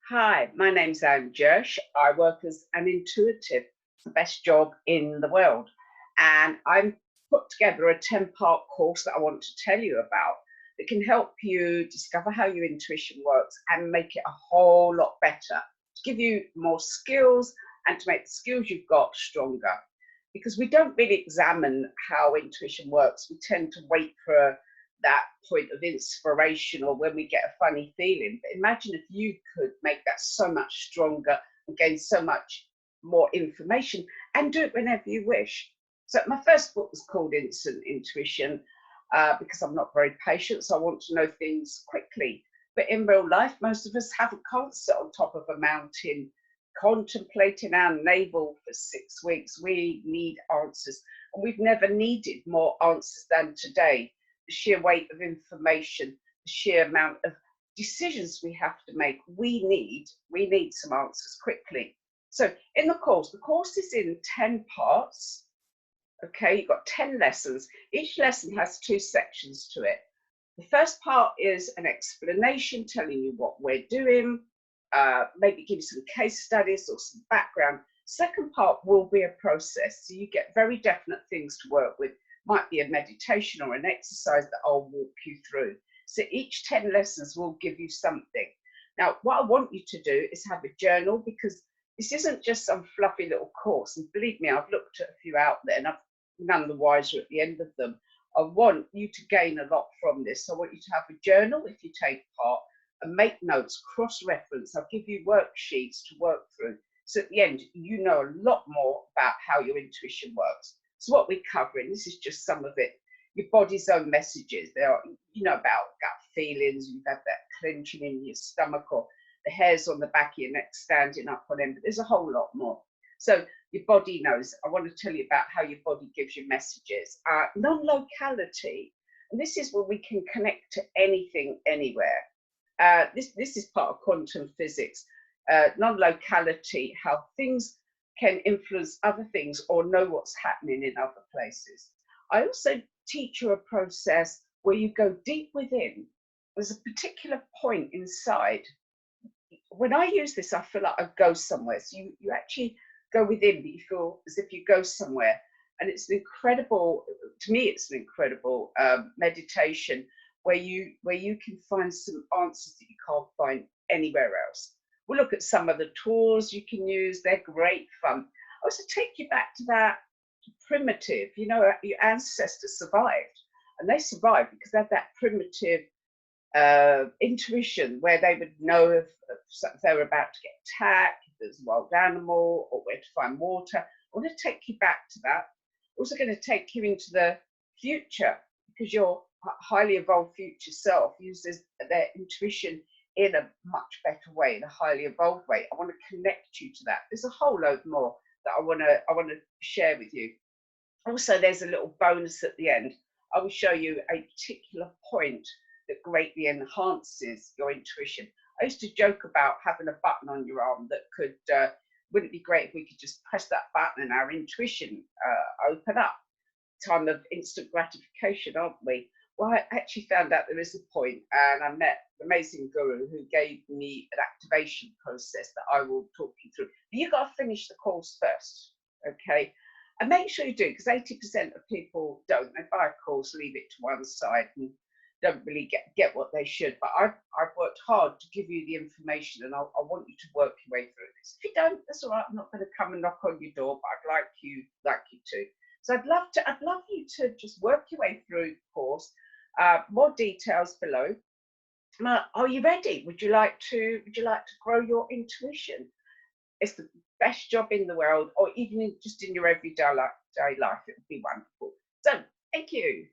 Hi, my name's Anne Jersh. I work as an intuitive, the best job in the world. And I've put together a 10-part course that I want to tell you about that can help you discover how your intuition works and make it a whole lot better, to give you more skills and to make the skills you've got stronger. Because we don't really examine how intuition works. We tend to wait for that point of inspiration or when we get a funny feeling. But imagine if you could make that so much stronger and gain so much more information and do it whenever you wish. So my first book was called Instant Intuition because I'm not very patient, so I want to know things quickly. But in real life, most of us can't sit on top of a mountain contemplating our navel for 6 weeks. We need answers, and we've never needed more answers than today. The sheer weight of information, the sheer amount of decisions we have to make. We need some answers quickly. So in the course is in 10 parts. Okay, you've got 10 lessons. Each lesson has 2 sections to it. The first part is an explanation telling you what we're doing, maybe give you some case studies or some background. Second part will be a process, so you get very definite things to work with. Might be a meditation or an exercise that I'll walk you through. So each 10 lessons will give you something. Now, what I want you to do is have a journal, because this isn't just some fluffy little course. And believe me, I've looked at a few out there and I've none the wiser at the end of them. I want you to gain a lot from this. I want you to have a journal if you take part and make notes, cross-reference. I'll give you worksheets to work through. So at the end, you know a lot more about how your intuition works. So what we're covering, this is just some of it. Your body's own messages. There are, about gut feelings. You've had that clenching in your stomach, or the hairs on the back of your neck standing up on end. But there's a whole lot more. So your body knows. I want to tell you about how your body gives you messages. Non-locality, and this is where we can connect to anything, anywhere. This is part of quantum physics. Non-locality, how things can influence other things or know what's happening in other places. I also teach you a process where you go deep within. There's a particular point inside. When I use this, I feel like I go somewhere. So you actually go within, but you feel as if you go somewhere. And it's an incredible, to me, it's an incredible meditation where you can find some answers that you can't find anywhere else. We'll look at some of the tools you can use. They're great fun. I also take you back to that primitive, your ancestors survived. And they survived because they had that primitive intuition where they would know if they were about to get attacked, if there's a wild animal, or where to find water. I want to take you back to that. I'm also going to take you into the future, because your highly evolved future self uses their intuition in a much better way, in a highly evolved way. I want to connect you to that. There's a whole load more that I want to share with you. Also, there's a little bonus at the end. I will show you a particular point that greatly enhances your intuition. I used to joke about having a button on your arm that could, wouldn't it be great if we could just press that button and our intuition open up? Time of instant gratification, aren't we? Well, I actually found out there is a point, and I met an amazing guru who gave me an activation process that I will talk you through. But you've got to finish the course first, okay? And make sure you do, because 80% of people don't. They buy a course, leave it to one side, and don't really get what they should. But I've worked hard to give you the information, and I want you to work your way through this. If you don't, that's all right. I'm not going to come and knock on your door, but I'd like you to. So I'd love you to just work your way through the course. More details below. Are you ready? Would you like to grow your intuition? It's the best job in the world, or even just in your everyday life, it would be wonderful. So thank you.